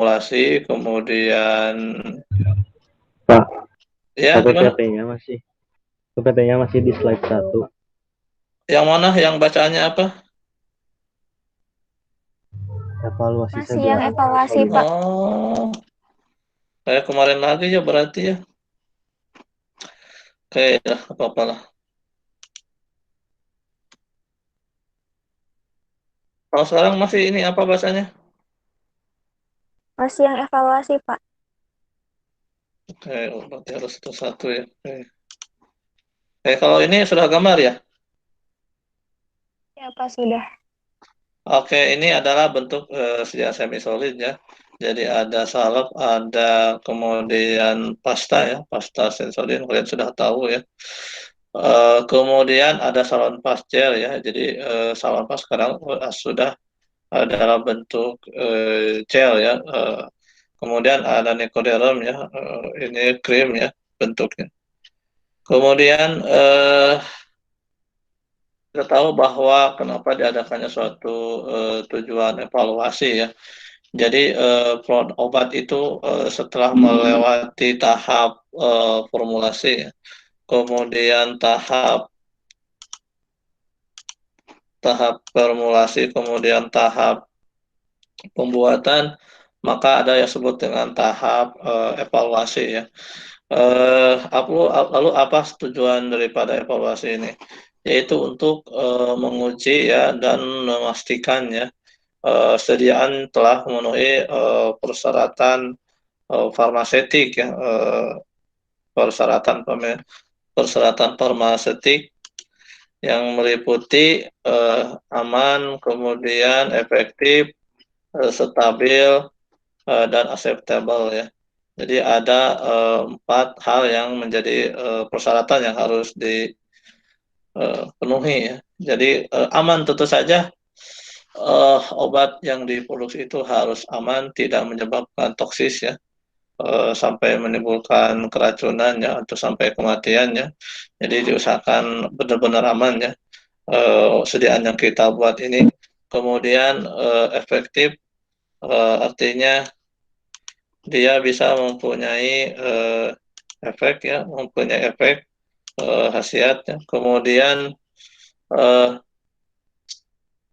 formulasi, kemudian Pak, ya gimana? PPT-nya masih di slide 1. Yang mana? Yang bacaannya apa? Evaluasi Masih yang segera evaluasi, Pak. Oh, kayak kemarin lagi ya berarti ya. Oke, ya apa-apa lah. Kalau sekarang masih ini apa bahasanya? Masih yang evaluasi, Pak. Oke, berarti harus satu-satu ya. Oke. Kalau ini sudah gambar ya? Ya, Pak, sudah. Oke, ini adalah bentuk sedia semi solid ya. Jadi ada salep, ada kemudian pasta ya, pasta sensodyne kalian sudah tahu ya. Kemudian ada salon pas gel ya. Jadi salon pas sekarang sudah dalam bentuk gel ya. Kemudian ada Nicoderm ya, ini krim ya bentuknya. Kemudian kita tahu bahwa kenapa diadakannya suatu tujuan evaluasi ya. Jadi obat itu setelah melewati tahap formulasi, ya, kemudian tahap formulasi, kemudian tahap pembuatan, maka ada yang disebut dengan tahap evaluasi ya. Lalu apa tujuan daripada evaluasi ini? Yaitu untuk menguji ya dan memastikan ya sediaan telah memenuhi persyaratan farmaseutik ya, persyaratan persyaratan farmaseutik yang meliputi aman, kemudian efektif, stabil, dan acceptable ya. Jadi ada 4 hal yang menjadi persyaratan yang harus dipenuhi ya. Jadi aman tentu saja obat yang diproduksi itu harus aman, tidak menyebabkan toksis ya, sampai menimbulkan keracunan ya, atau sampai kematian ya. Jadi diusahakan benar-benar aman ya, sediaan yang kita buat ini. Kemudian efektif, artinya dia bisa mempunyai efek ya, mempunyai efek khasiat ya. Kemudian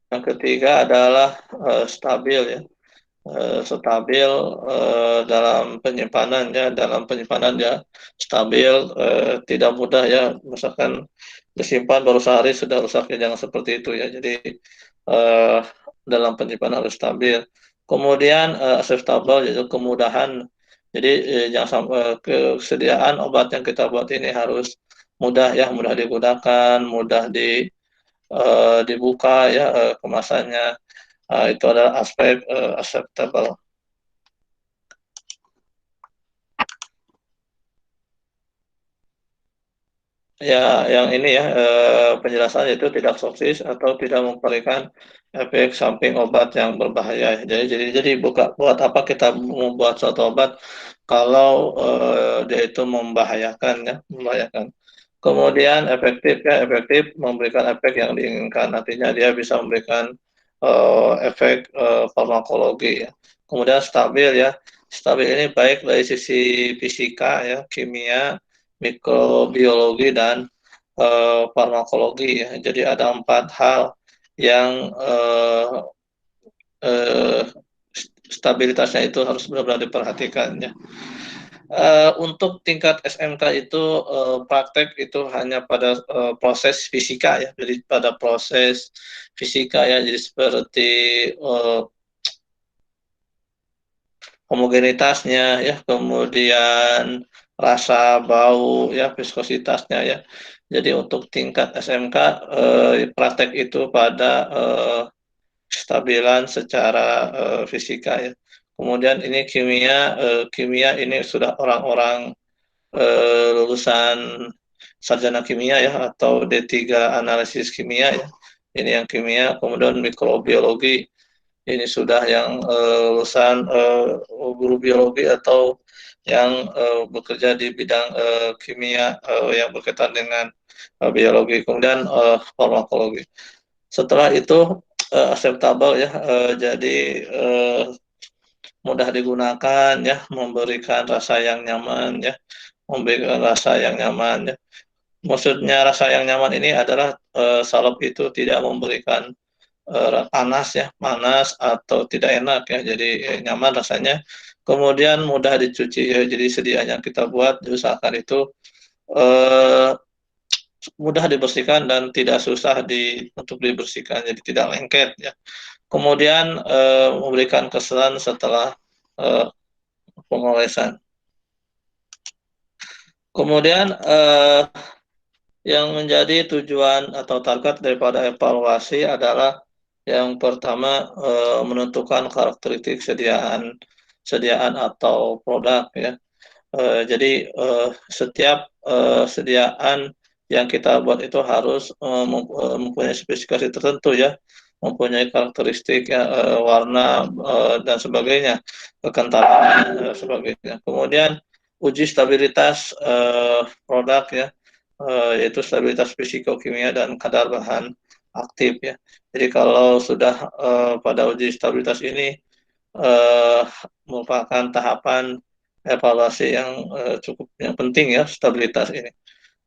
yang ketiga adalah stabil ya, stabil dalam penyimpanan ya, stabil, tidak mudah ya, misalkan disimpan baru sehari sudah rusak ya, jangan seperti itu ya. Jadi eh, dalam penyimpanan harus stabil. Kemudian acceptable yaitu kemudahan. Jadi jangan sampai kesediaan obat yang kita buat ini harus mudah ya, mudah digunakan, mudah dibuka ya, kemasannya. Itu adalah aspek acceptable. Ya, yang ini ya penjelasan itu tidak toksis atau tidak memberikan efek samping obat yang berbahaya. Jadi buat apa kita membuat suatu obat kalau dia itu membahayakan ya, membahayakan. Kemudian efektif ya, efektif memberikan efek yang diinginkan. Nantinya dia bisa memberikan efek farmakologi ya. Kemudian stabil ya. Stabil ini baik dari sisi fisika ya, kimia, mikrobiologi dan farmakologi ya. Jadi ada 4 hal yang eh, stabilitasnya itu harus benar-benar diperhatikan ya. Untuk tingkat SMK itu praktek itu hanya pada proses fisika ya, jadi pada proses fisika ya, jadi seperti homogenitasnya ya, kemudian rasa, bau ya, viskositasnya ya. Jadi untuk tingkat SMK praktek itu pada stabilan secara fisika ya. Kemudian ini kimia ini sudah orang-orang lulusan sarjana kimia ya, atau D3 analisis kimia ya. Ini yang kimia. Kemudian mikrobiologi ini sudah yang lulusan guru biologi atau yang bekerja di bidang kimia yang berkaitan dengan biologi. Kemudian farmakologi. Setelah itu acceptable ya, jadi mudah digunakan ya, memberikan rasa yang nyaman ya, memberikan rasa yang nyaman ya. Maksudnya rasa yang nyaman ini adalah salep itu tidak memberikan panas ya, panas atau tidak enak ya, jadi nyaman rasanya. Kemudian mudah dicuci ya, jadi sediaan yang kita buat diusahakan itu eh, mudah dibersihkan dan tidak susah untuk dibersihkan, jadi tidak lengket ya. Kemudian memberikan kesan setelah eh, pengolesan. Kemudian yang menjadi tujuan atau target daripada evaluasi adalah yang pertama menentukan karakteristik sediaan atau produk ya. Jadi setiap sediaan yang kita buat itu harus mempunyai spesifikasi tertentu ya, mempunyai karakteristik ya, warna dan sebagainya, kekentalan sebagainya. Kemudian uji stabilitas produk ya, yaitu stabilitas fisikokimia dan kadar bahan aktif ya. Jadi kalau sudah pada uji stabilitas ini eh, merupakan tahapan evaluasi yang cukup yang penting ya, stabilitas ini.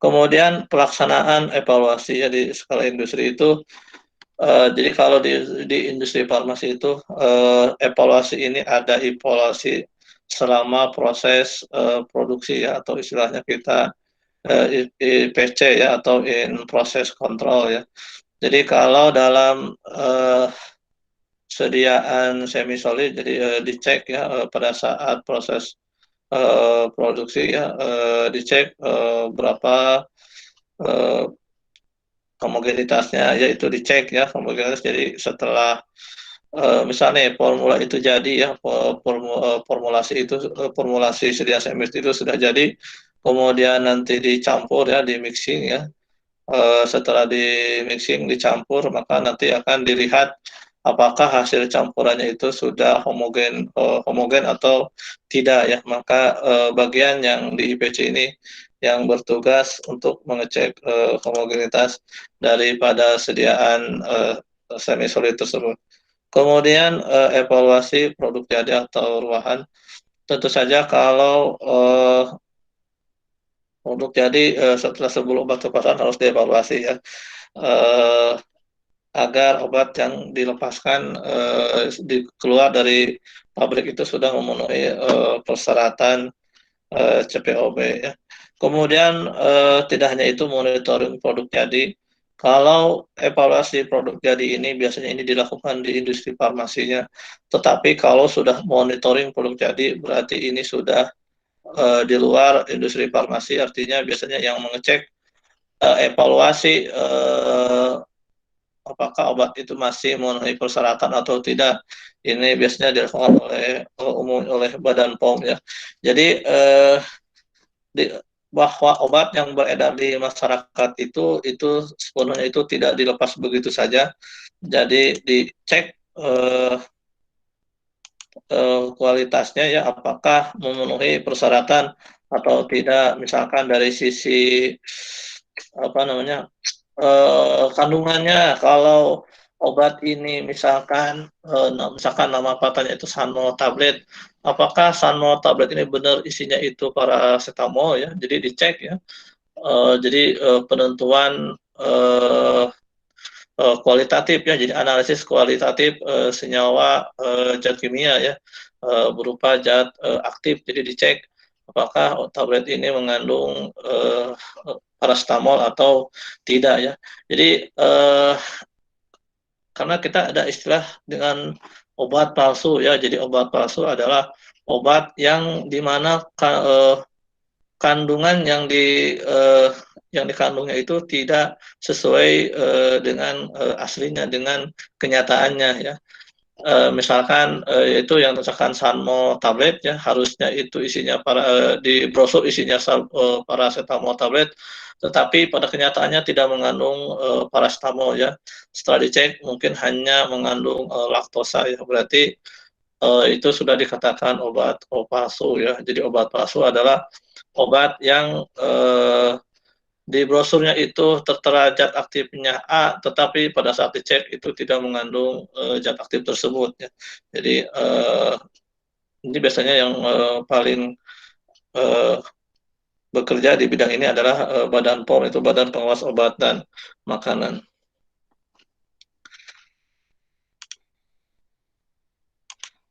Kemudian pelaksanaan evaluasi ya di skala industri itu, jadi kalau di industri farmasi itu evaluasi ini ada evaluasi selama proses produksi ya, atau istilahnya kita IPC ya, atau in process control ya. Jadi kalau dalam sediaan semi solid, jadi dicek ya pada saat proses produksi ya, dicek berapa eh, homogenitasnya, yaitu dicek ya homogenitas. Jadi setelah misalnya formula itu jadi ya, formulasi sedia semi itu sudah jadi, kemudian nanti dicampur ya, di mixing ya. Setelah di mixing, dicampur, maka nanti akan dilihat apakah hasil campurannya itu sudah homogen atau tidak ya. Maka bagian yang di IPC ini yang bertugas untuk mengecek homogenitas daripada sediaan semi solid tersebut. Kemudian evaluasi produk jadi atau ruahan. Tentu saja kalau produk jadi setelah sebelum obat ke pasar harus dievaluasi ya. Eh, Agar obat yang dilepaskan keluar dari pabrik itu sudah memenuhi persyaratan CPOB ya. Kemudian tidak hanya itu, monitoring produk jadi. Kalau evaluasi produk jadi ini biasanya ini dilakukan di industri farmasinya. Tetapi kalau sudah monitoring produk jadi berarti ini sudah di luar industri farmasi, artinya biasanya yang mengecek evaluasi apakah obat itu masih memenuhi persyaratan atau tidak. Ini biasanya dilakukan oleh Badan POM ya. Jadi bahwa obat yang beredar di masyarakat itu sepenuhnya itu tidak dilepas begitu saja. Jadi dicek kualitasnya ya, apakah memenuhi persyaratan atau tidak. Misalkan dari sisi apa namanya, kandungannya, kalau obat ini misalkan misalkan nama patentnya itu Sanmo tablet, apakah Sanmo tablet ini benar isinya itu paracetamol ya, jadi dicek ya. Jadi penentuan kualitatif ya, jadi analisis kualitatif senyawa zat kimia ya, berupa zat aktif, jadi dicek apakah tablet ini mengandung paracetamol atau tidak ya. Jadi karena kita ada istilah dengan obat palsu ya, jadi obat palsu adalah obat yang dimana kandungan yang dikandungnya itu tidak sesuai dengan aslinya, dengan kenyataannya ya. Misalkan itu yang misalkan Sanmo tablet ya, harusnya itu isinya di brosur isinya paracetamol tablet, tetapi pada kenyataannya tidak mengandung paracetamol ya. Setelah dicek mungkin hanya mengandung laktosa ya, berarti itu sudah dikatakan obat palsu ya. Jadi obat palsu adalah obat yang di brosurnya itu tertera zat aktifnya A, tetapi pada saat dicek itu tidak mengandung zat aktif tersebut ya. Jadi Ini biasanya yang paling bekerja di bidang ini adalah Badan POM, itu Badan Pengawas Obat dan Makanan.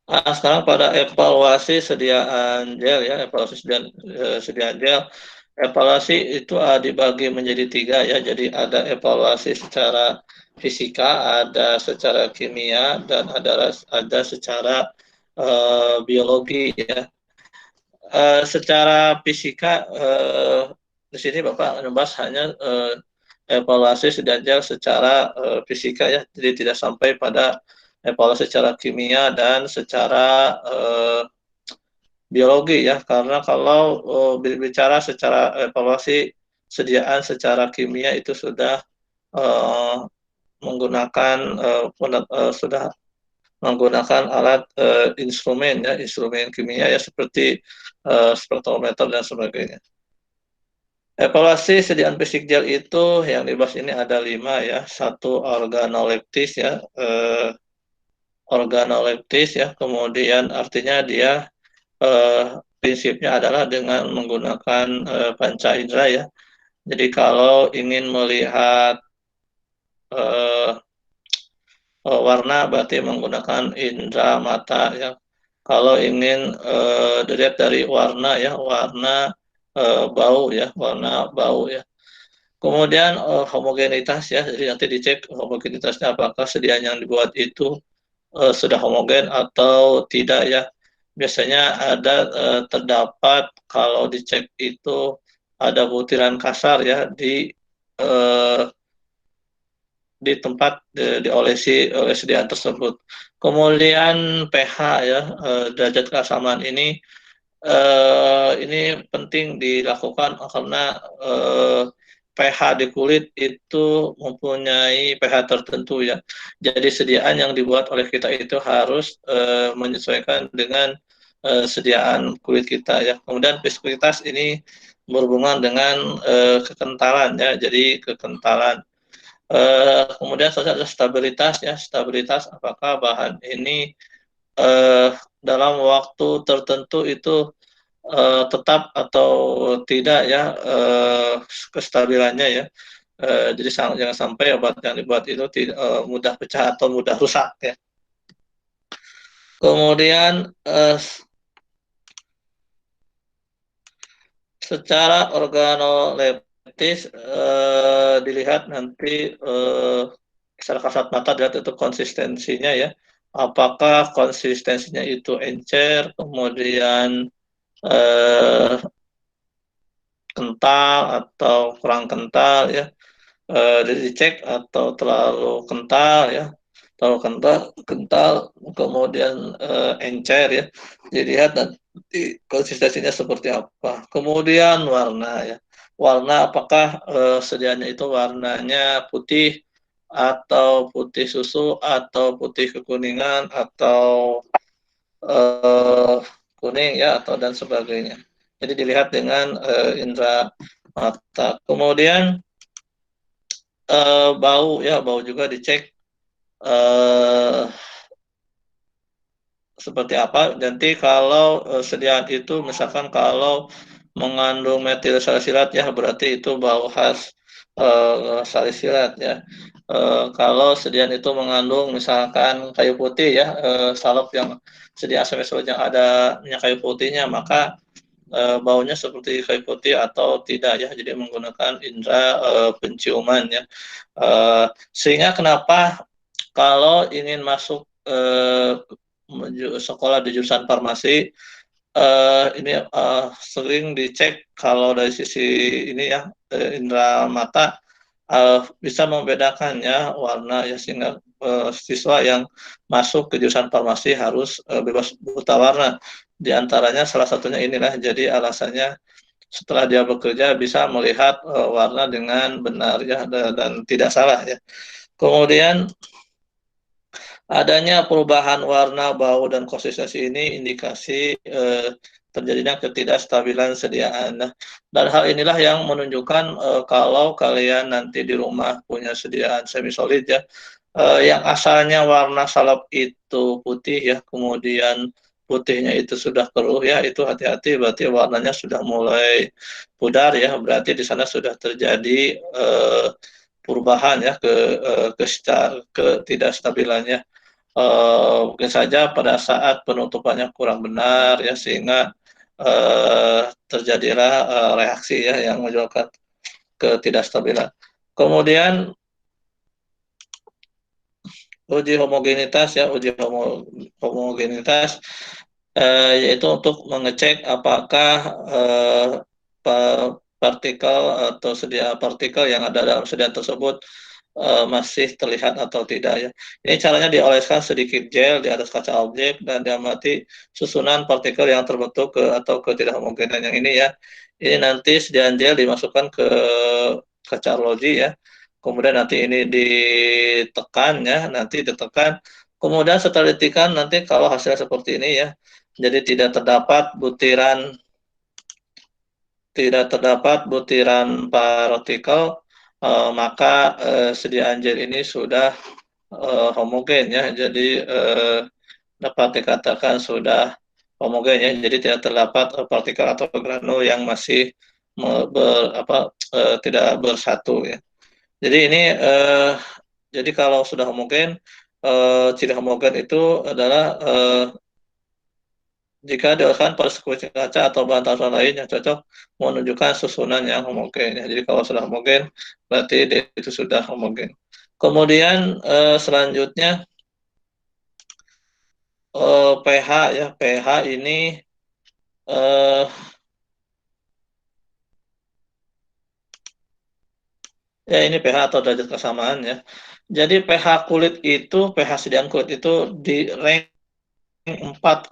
Sekarang pada evaluasi sediaan gel ya, evaluasi sediaan gel. Evaluasi itu dibagi menjadi tiga ya, jadi ada evaluasi secara fisika, ada secara kimia, dan ada secara biologi ya. Secara fisika di sini Bapak membahas hanya evaluasi sediaan secara fisika ya, jadi tidak sampai pada evaluasi secara kimia dan secara biologi ya, karena kalau berbicara secara evaluasi sediaan secara kimia itu sudah uh, menggunakan sudah menggunakan alat instrumen ya, instrumen kimia ya seperti spektrometer dan sebagainya. Evaluasi sediaan fisik gel itu yang dibahas ini ada 5 ya. Satu organoleptis ya, organoleptis ya. Kemudian artinya dia prinsipnya adalah dengan menggunakan panca indera ya. Jadi kalau ingin melihat warna berarti menggunakan indera mata ya. Kalau ingin dilihat dari warna ya, warna bau ya, warna bau ya. Kemudian homogenitas ya, jadi nanti dicek homogenitasnya apakah sediaan yang dibuat itu sudah homogen atau tidak ya. Biasanya ada terdapat kalau dicek itu ada butiran kasar ya eh, di tempat diolesi oleh sediaan tersebut. Kemudian pH ya, derajat keasaman ini penting dilakukan karena pH di kulit itu mempunyai pH tertentu ya. Jadi sediaan yang dibuat oleh kita itu harus menyesuaikan dengan sediaan kulit kita ya. Kemudian viskositas ini berhubungan dengan kekentalan ya. Jadi kekentalan. Kemudian ada stabilitas ya. Stabilitas apakah bahan ini dalam waktu tertentu itu tetap atau tidak ya kestabilannya ya. Jadi jangan sampai obat yang dibuat itu tidak mudah pecah atau mudah rusak ya. Kemudian secara organoleptis dilihat nanti secara kasat mata dilihat itu konsistensinya ya. Apakah konsistensinya itu encer, kemudian kental atau kurang kental ya, jadi dicek atau terlalu kental ya, terlalu kental kemudian encer ya, dilihat nanti konsistensinya seperti apa. Kemudian warna ya, warna apakah sedianya itu warnanya putih atau putih susu atau putih kekuningan atau eh, kuning ya atau dan sebagainya. Jadi dilihat dengan indera mata. Kemudian bau ya, bau juga dicek seperti apa. Nanti kalau sediaan itu misalkan kalau mengandung metil salisilat ya berarti itu bau khas salisilat ya. Kalau sediaan itu mengandung misalkan kayu putih ya, salep yang sedia asam yang ada minyak kayu putihnya, maka baunya seperti kayu putih atau tidak ya, jadi menggunakan indera penciuman ya. Sehingga kenapa kalau ingin masuk sekolah di jurusan farmasi ini sering dicek kalau dari sisi ini ya indera mata bisa membedakan ya warna ya, sehingga siswa yang masuk ke jurusan farmasi harus bebas buta warna. Di antaranya salah satunya inilah, jadi alasannya setelah dia bekerja bisa melihat warna dengan benar ya dan tidak salah ya. Kemudian adanya perubahan warna, bau, dan konsistensi ini indikasi terjadinya ketidakstabilan sediaan. Nah, dan hal inilah yang menunjukkan kalau kalian nanti di rumah punya sediaan semi solid ya, yang asalnya warna salep itu putih ya, kemudian putihnya itu sudah keruh ya, itu hati-hati, berarti warnanya sudah mulai pudar ya, berarti di sana sudah terjadi perubahan ya ketidakstabilannya. Mungkin saja pada saat penutupannya kurang benar ya, sehingga terjadilah reaksi ya yang menyebabkan ketidakstabilan. Kemudian uji homogenitas ya, homogenitas yaitu untuk mengecek apakah partikel atau sedia partikel yang ada dalam sediaan tersebut masih terlihat atau tidak ya. Ini caranya dioleskan sedikit gel di atas kaca objek dan diamati susunan partikel yang terbentuk atau ketidakhomogenan yang ini ya. Ini nanti sediaan gel dimasukkan ke kaca arloji ya. Kemudian nanti ini ditekan ya, nanti ditekan. Kemudian setelah ditekan nanti kalau hasilnya seperti ini ya, jadi tidak terdapat butiran partikel, maka sediaan gel ini sudah homogen ya, jadi dapat dikatakan sudah homogen ya, jadi tidak terdapat partikel atau granul yang masih tidak bersatu ya. Jadi ini jadi kalau sudah homogen, ciri homogen itu adalah jika dioleskan pada sekuncir kaca atau bahan taruhan lain yang cocok menunjukkan susunan yang homogen. Ya, jadi kalau sudah homogen, berarti dia itu sudah homogen. Kemudian selanjutnya pH ya, pH ini eh, ya ini pH atau derajat kesamaan ya. Jadi pH sediaan kulit itu di range 4,5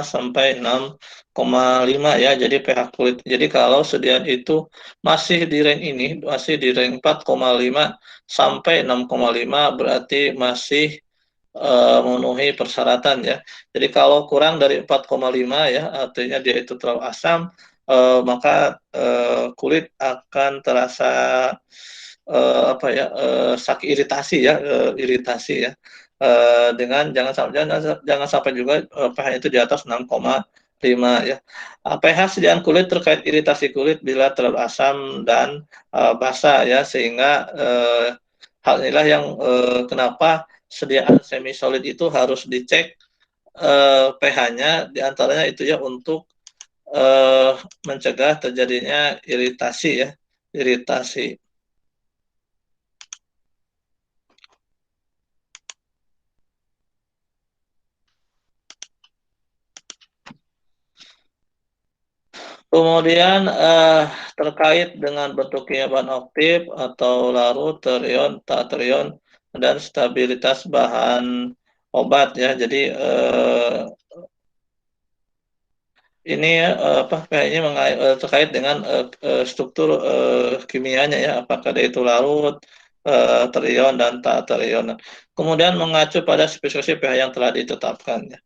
sampai 6,5 ya. Jadi pH kulit. Jadi kalau sediaan itu masih di range ini, masih di range 4,5 sampai 6,5 berarti masih memenuhi persyaratan ya. Jadi kalau kurang dari 4,5 ya, artinya dia itu terlalu asam, maka kulit akan terasa sakit iritasi ya, iritasi ya. Dengan jangan sampai juga pH itu di atas 6,5 ya. pH sediaan kulit terkait iritasi kulit bila terlalu asam dan basah ya, sehingga hal inilah yang kenapa sediaan semi solid itu harus dicek pH-nya, diantaranya itu ya untuk mencegah terjadinya iritasi ya, iritasi. Kemudian terkait dengan bentuknya bahan aktif atau larut, terion, tak terion, dan stabilitas bahan obat ya. Jadi ini kayaknya terkait dengan struktur kimianya ya, apakah dia itu larut, terion dan tak terion. Kemudian mengacu pada spesifikasi pH yang telah ditetapkan ya.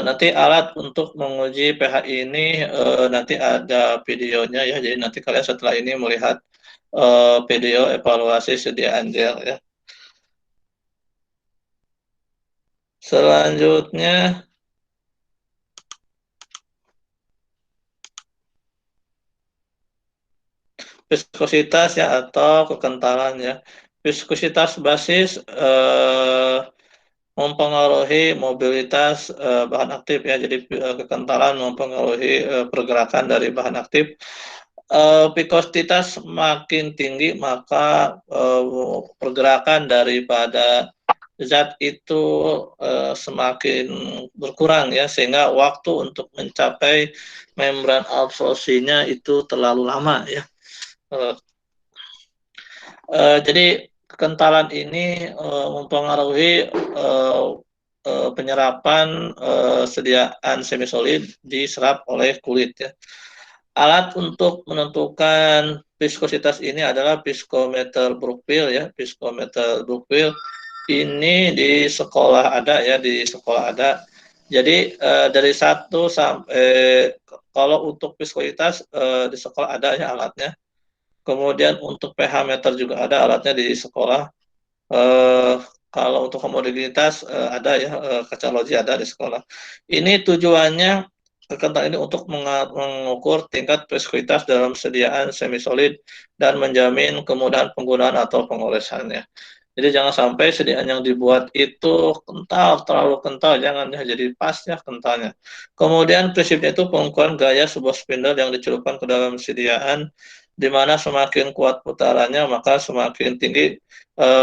Nanti alat untuk menguji pH ini nanti ada videonya ya, jadi nanti kalian setelah ini melihat video evaluasi sediaan gel ya. Selanjutnya viskositas ya atau kekentalan ya. Viskositas basis mempengaruhi mobilitas bahan aktif ya, jadi kekentalan mempengaruhi pergerakan dari bahan aktif. Viskositas makin tinggi maka pergerakan daripada zat itu semakin berkurang ya, sehingga waktu untuk mencapai membran absorpsinya itu terlalu lama ya. Jadi kekentalan ini mempengaruhi penyerapan sediaan semisolid diserap oleh kulit ya. Alat untuk menentukan viskositas ini adalah viskometer Brookfield ya, viskometer Brookfield. Ini di sekolah ada ya, di sekolah ada. Jadi dari 1 sampai kalau untuk viskositas di sekolah ada ya alatnya. Kemudian untuk pH meter juga ada alatnya di sekolah. kalau untuk homogenitas ada ya, kacalogi ada di sekolah. Ini tujuannya kekentalan ini untuk mengukur tingkat viskositas dalam sediaan semi solid dan menjamin kemudahan penggunaan atau pengolesannya. Jadi jangan sampai sediaan yang dibuat itu kental, terlalu kental, jangan ya, jadi pas ya kentalnya. Kemudian prinsipnya itu pengukuran gaya sebuah spindle yang dicelupkan ke dalam sediaan, di mana semakin kuat putarannya maka semakin tinggi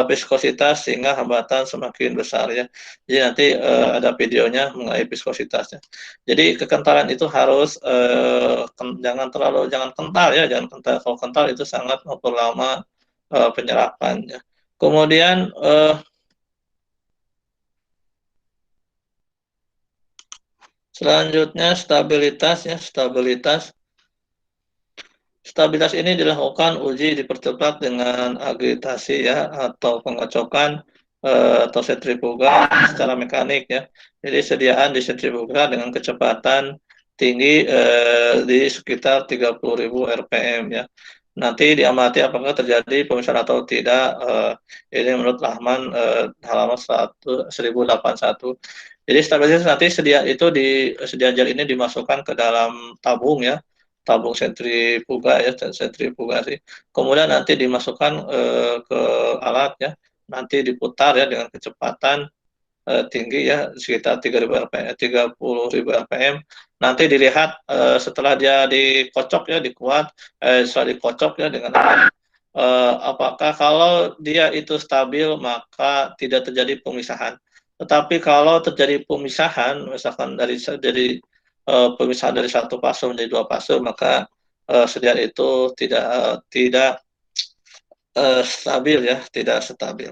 viskositas sehingga hambatan semakin besar ya. Jadi nanti ada videonya mengenai viskositasnya. Jadi kekentalan itu harus jangan kental ya, jangan kental. Kalau kental itu sangat memperlama penyerapannya. Kemudian selanjutnya stabilitas ya, stabilitas. Stabilitas ini dilakukan uji dipercepat dengan agitasi ya atau pengocokan atau sentrifuga secara mekanik ya. Jadi sediaan di sentrifuga dengan kecepatan tinggi di sekitar 30.000 rpm ya. Nanti diamati apakah terjadi pemisahan atau tidak. Ini menurut Rahman halaman 1081. Jadi stabilitas nanti sediaan gel ini dimasukkan ke dalam tabung ya, tabung sentrifuga ya, sentrifugasi. Kemudian nanti dimasukkan ke alat ya, nanti diputar ya dengan kecepatan tinggi ya sekitar 3000 rpm, 30.000 rpm. Nanti dilihat setelah dia dikocok ya, setelah dikocok ya dengan apakah kalau dia itu stabil maka tidak terjadi pemisahan. Tetapi kalau terjadi pemisahan, misalkan pemisahan dari satu fase menjadi dua fase, maka sediaan itu tidak stabil ya, tidak stabil.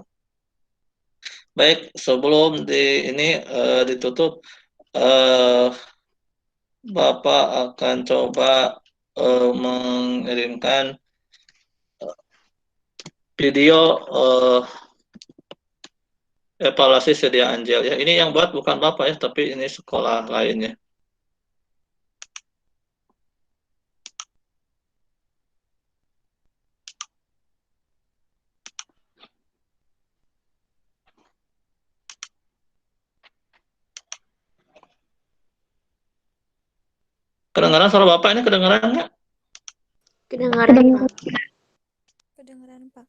Baik, sebelum ini ditutup, eh, Bapak akan coba mengirimkan video evaluasi sediaan gel ya. Ini yang buat bukan Bapak ya, tapi ini sekolah lainnya. Kedengaran suara Bapak ini kedengaran nggak? Kedengaran, Pak. Kedengeran, Pak.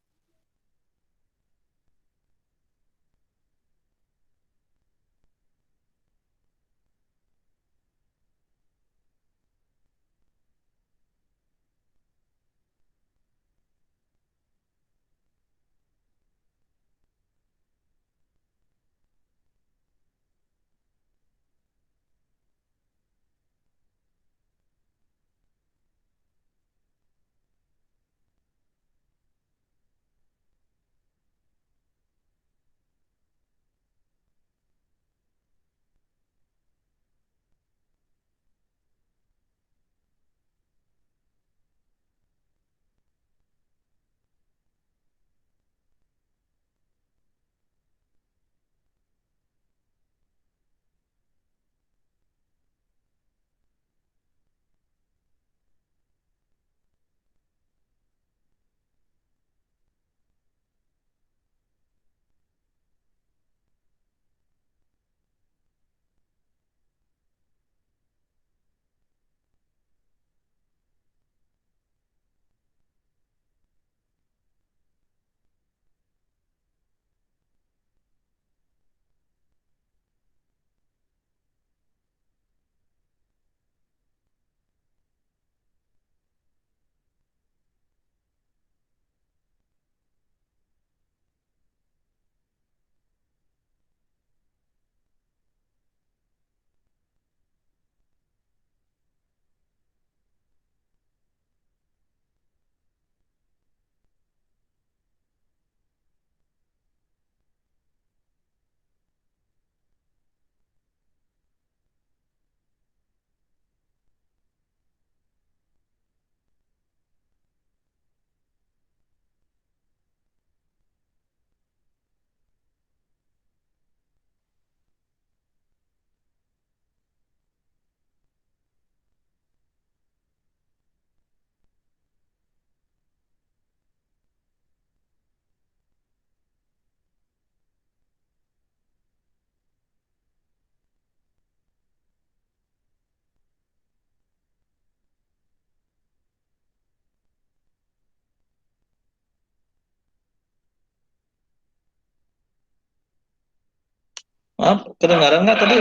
Maaf, kedengaran nggak tadi?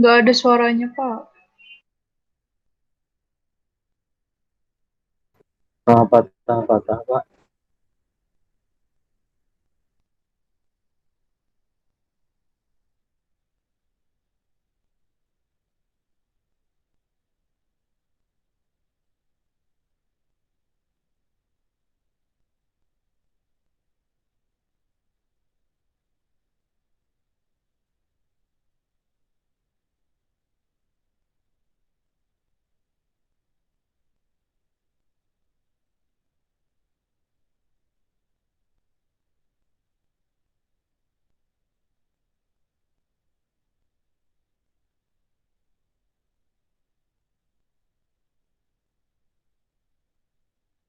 Nggak ada suaranya, Pak. Patah, Pak.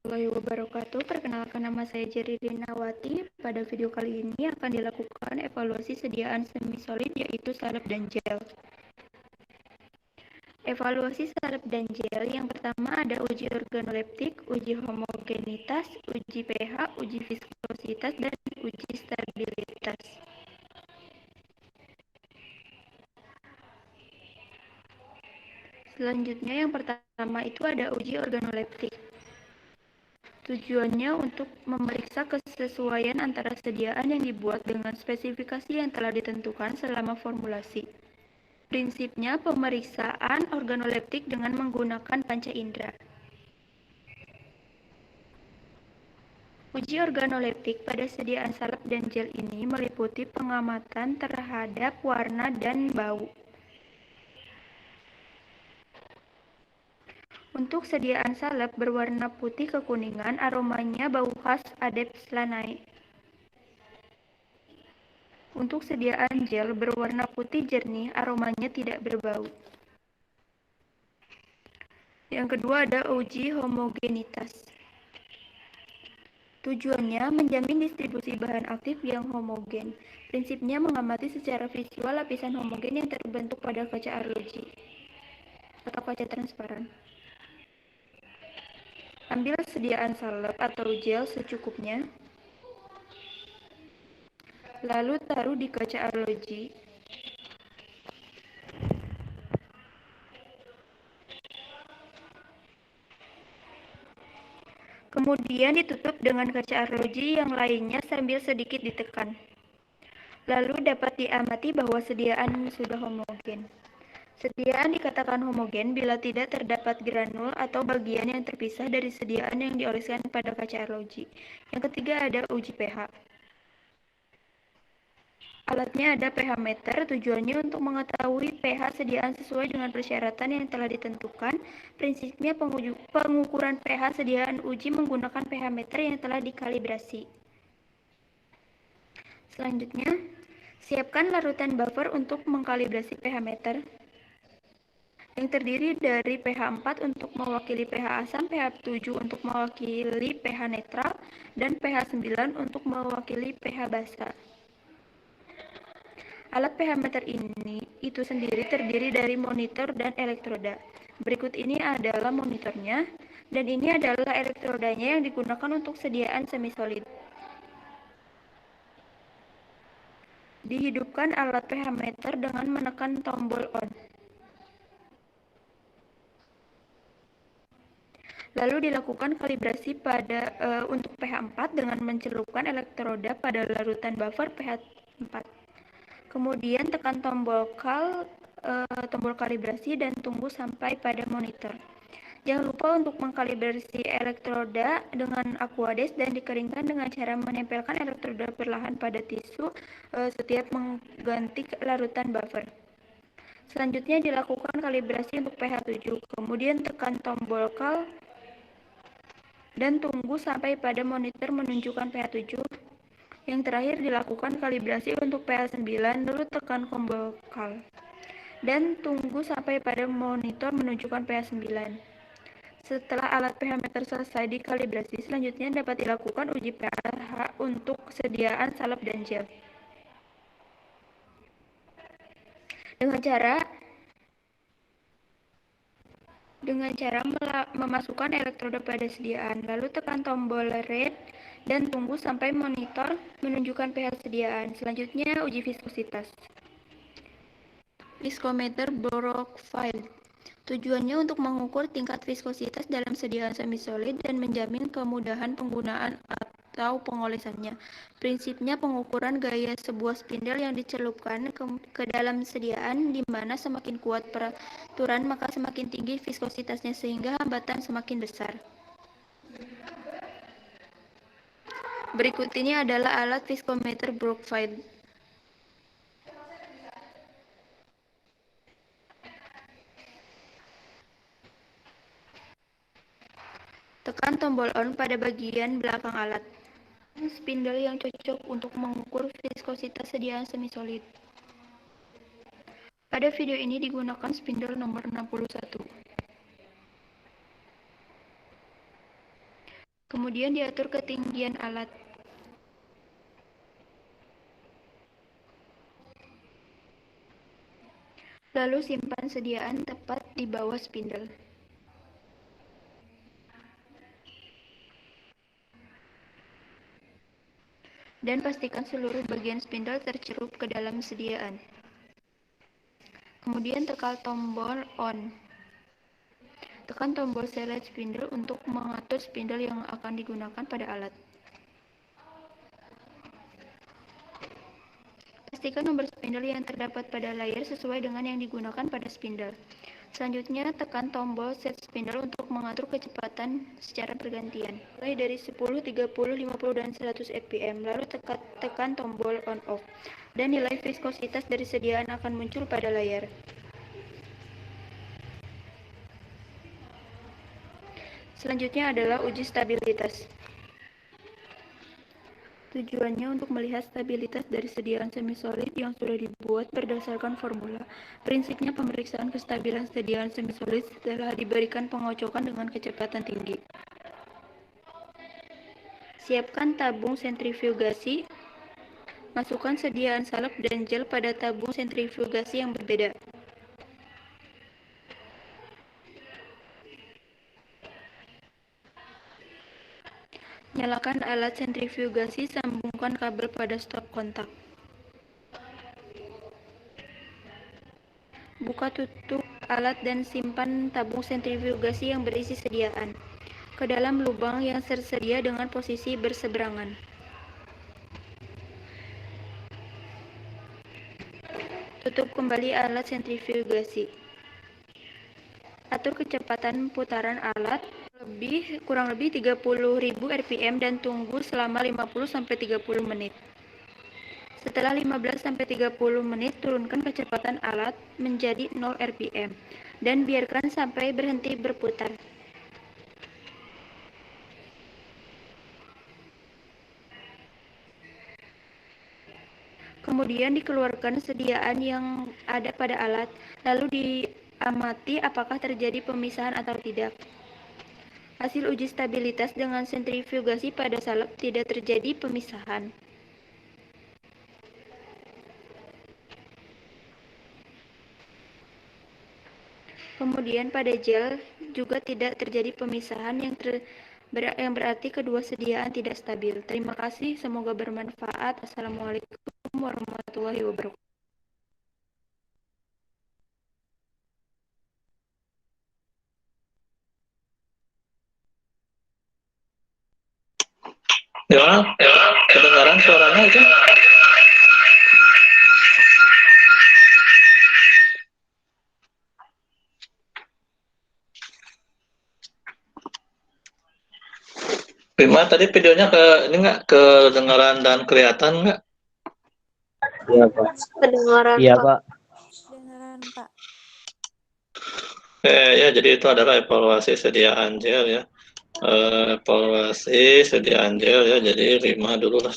Warahmatullahi wabarakatuh. Perkenalkan, nama saya Jerry Linawati. Pada video kali ini akan dilakukan evaluasi sediaan semi solid yaitu salep dan gel. Evaluasi salep dan gel yang pertama ada uji organoleptik, uji homogenitas, uji pH, uji viskositas, dan uji stabilitas. Selanjutnya yang pertama itu ada uji organoleptik. Tujuannya untuk memeriksa kesesuaian antara sediaan yang dibuat dengan spesifikasi yang telah ditentukan selama formulasi. Prinsipnya pemeriksaan organoleptik dengan menggunakan panca indera. Uji organoleptik pada sediaan salep dan gel ini meliputi pengamatan terhadap warna dan bau. Untuk sediaan salep berwarna putih kekuningan, aromanya bau khas Adepslanae. Untuk sediaan gel berwarna putih jernih, aromanya tidak berbau. Yang kedua ada uji homogenitas. Tujuannya menjamin distribusi bahan aktif yang homogen. Prinsipnya mengamati secara visual lapisan homogen yang terbentuk pada kaca arloji atau kaca transparan. Ambil sediaan salep atau gel secukupnya, lalu taruh di kaca arloji. Kemudian ditutup dengan kaca arloji yang lainnya sambil sedikit ditekan. Lalu dapat diamati bahwa sediaan sudah homogen. Sediaan dikatakan homogen bila tidak terdapat granul atau bagian yang terpisah dari sediaan yang dioleskan pada kaca arloji. Yang ketiga ada uji pH. Alatnya ada pH meter, tujuannya untuk mengetahui pH sediaan sesuai dengan persyaratan yang telah ditentukan. Prinsipnya pengukuran pH sediaan uji menggunakan pH meter yang telah dikalibrasi. Selanjutnya, siapkan larutan buffer untuk mengkalibrasi pH meter yang terdiri dari pH 4 untuk mewakili pH asam, pH 7 untuk mewakili pH netral, dan pH 9 untuk mewakili pH basa. Alat pH meter ini itu sendiri terdiri dari monitor dan elektroda. Berikut ini adalah monitornya, dan ini adalah elektrodanya yang digunakan untuk sediaan semi-solid. Dihidupkan alat pH meter dengan menekan tombol on. Lalu dilakukan kalibrasi untuk pH 4 dengan mencelupkan elektroda pada larutan buffer pH 4. Kemudian tekan tombol kalibrasi dan tunggu sampai pada monitor. Jangan lupa untuk mengkalibrasi elektroda dengan Aquades dan dikeringkan dengan cara menempelkan elektroda perlahan pada tisu setiap mengganti larutan buffer. Selanjutnya dilakukan kalibrasi untuk pH 7. Kemudian tekan tombol dan tunggu sampai pada monitor menunjukkan pH 7. Yang terakhir dilakukan kalibrasi untuk pH 9, lalu tekan tombol dan tunggu sampai pada monitor menunjukkan pH 9. Setelah alat pH meter selesai dikalibrasi, selanjutnya dapat dilakukan uji pH untuk sediaan salep dan gel. Dengan cara memasukkan elektroda pada sediaan, lalu tekan tombol red dan tunggu sampai monitor menunjukkan pH sediaan. Selanjutnya, uji viskositas. Viskometer Brockfield. Tujuannya untuk mengukur tingkat viskositas dalam sediaan semi-solid dan menjamin kemudahan penggunaan atau pengolesannya. Prinsipnya pengukuran gaya sebuah spindle yang dicelupkan ke dalam sediaan, di mana semakin kuat peraturan maka semakin tinggi viskositasnya sehingga hambatan semakin besar. Berikut ini adalah alat viskometer Brockfield. Tekan tombol on pada bagian belakang alat. Spindle yang cocok untuk mengukur viskositas sediaan semi-solid. Pada video ini digunakan spindle nomor 61. Kemudian diatur ketinggian alat. Lalu simpan sediaan tepat di bawah spindle. Dan pastikan seluruh bagian spindle tercelup ke dalam sediaan. Kemudian tekan tombol on. Tekan tombol select spindle untuk mengatur spindle yang akan digunakan pada alat. Pastikan nomor spindle yang terdapat pada layar sesuai dengan yang digunakan pada spindle. Selanjutnya, tekan tombol set spindle untuk mengatur kecepatan secara bergantian, mulai dari 10, 30, 50, dan 100 fpm. Lalu tekan tombol on off, dan nilai viskositas dari sediaan akan muncul pada layar. Selanjutnya adalah uji stabilitas. Tujuannya untuk melihat stabilitas dari sediaan semi-solid yang sudah dibuat berdasarkan formula. Prinsipnya pemeriksaan kestabilan sediaan semi-solid setelah diberikan pengocokan dengan kecepatan tinggi. Siapkan tabung sentrifugasi. Masukkan sediaan salep dan gel pada tabung sentrifugasi yang berbeda. Nyalakan alat sentrifugasi, sambungkan kabel pada stop kontak. Buka tutup alat dan simpan tabung sentrifugasi yang berisi sediaan ke dalam lubang yang tersedia dengan posisi berseberangan. Tutup kembali alat sentrifugasi. Atur kecepatan putaran alat kurang lebih 30.000 rpm dan tunggu selama 50-30 menit. Setelah 15-30 menit, turunkan kecepatan alat menjadi 0 rpm dan biarkan sampai berhenti berputar. Kemudian dikeluarkan sediaan yang ada pada alat, lalu diamati apakah terjadi pemisahan atau tidak. Hasil uji stabilitas dengan sentrifugasi pada salep tidak terjadi pemisahan. Kemudian pada gel juga tidak terjadi pemisahan yang berarti kedua sediaan tidak stabil. Terima kasih, semoga bermanfaat. Assalamualaikum warahmatullahi wabarakatuh. Ya, kedengaran suaranya itu? Bima, tadi videonya ini nggak kedengaran dan kelihatan nggak? Iya, Pak. Kedengaran, Iya, Pak. Pak. Kedengeran, Pak. Ya, jadi itu adalah evaluasi sediaan gel ya. Evaluasi sediaan gel ya. Jadi 5 dulu lah,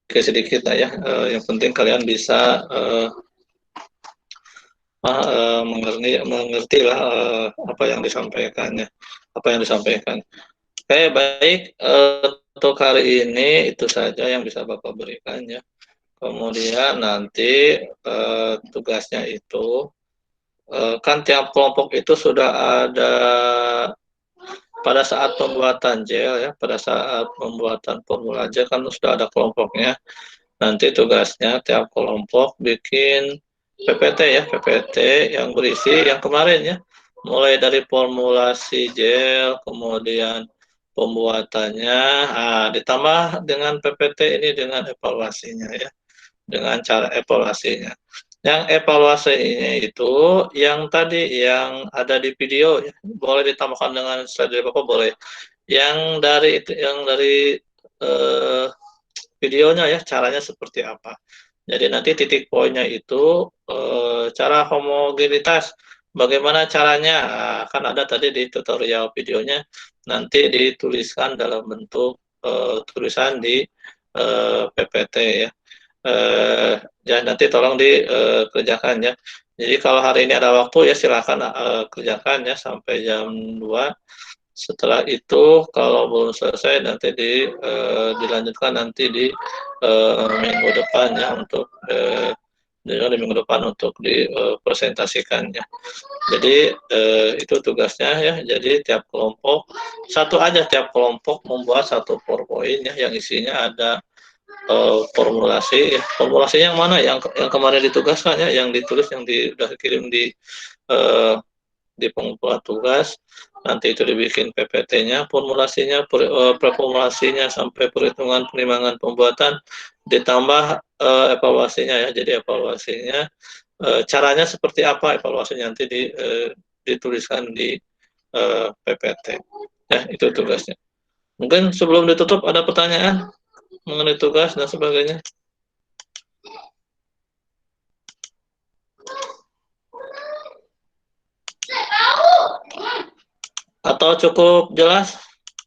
sedikit lah ya. Yang penting kalian bisa mengerti lah apa yang disampaikannya, apa yang disampaikan. Oke, baik, untuk hari ini itu saja yang bisa Bapak berikan ya. Kemudian nanti tugasnya itu kan tiap kelompok itu sudah ada pada saat pembuatan JL ya, pada saat pembuatan formula J kan sudah ada kelompoknya. Nanti tugasnya tiap kelompok bikin PPT ya, PPT yang berisi yang kemarin ya, mulai dari formulasi gel, kemudian pembuatannya, ditambah dengan PPT ini dengan evaluasinya ya, dengan cara evaluasinya. Yang evaluasinya itu yang tadi yang ada di video ya, boleh ditambahkan dengan slide dari Bapak boleh. Yang dari videonya ya, caranya seperti apa. Jadi nanti titik poinnya itu cara homogenitas. Bagaimana caranya? Kan ada tadi di tutorial videonya, nanti dituliskan dalam bentuk tulisan di PPT ya. Ya nanti tolong dikerjakan ya. Jadi kalau hari ini ada waktu ya silakan kerjakan ya sampai jam 2. Setelah itu kalau belum selesai nanti dilanjutkan nanti di minggu depan ya untuk di minggu depan untuk dipresentasikannya. Jadi itu tugasnya ya. Jadi tiap kelompok satu aja, tiap kelompok membuat satu PowerPoint ya yang isinya ada formulasi ya. Formulasinya yang mana? Yang kemarin ditugaskan ya, yang ditulis yang sudah dikirim di pengumpulan tugas. Nanti itu dibikin PPT-nya, formulasinya, preformulasinya sampai perhitungan penimbangan pembuatan, ditambah evaluasinya ya. Jadi evaluasinya caranya seperti apa evaluasinya nanti dituliskan di PPT. Ya, itu tugasnya. Mungkin sebelum ditutup ada pertanyaan mengenai tugas dan sebagainya. Atau cukup jelas?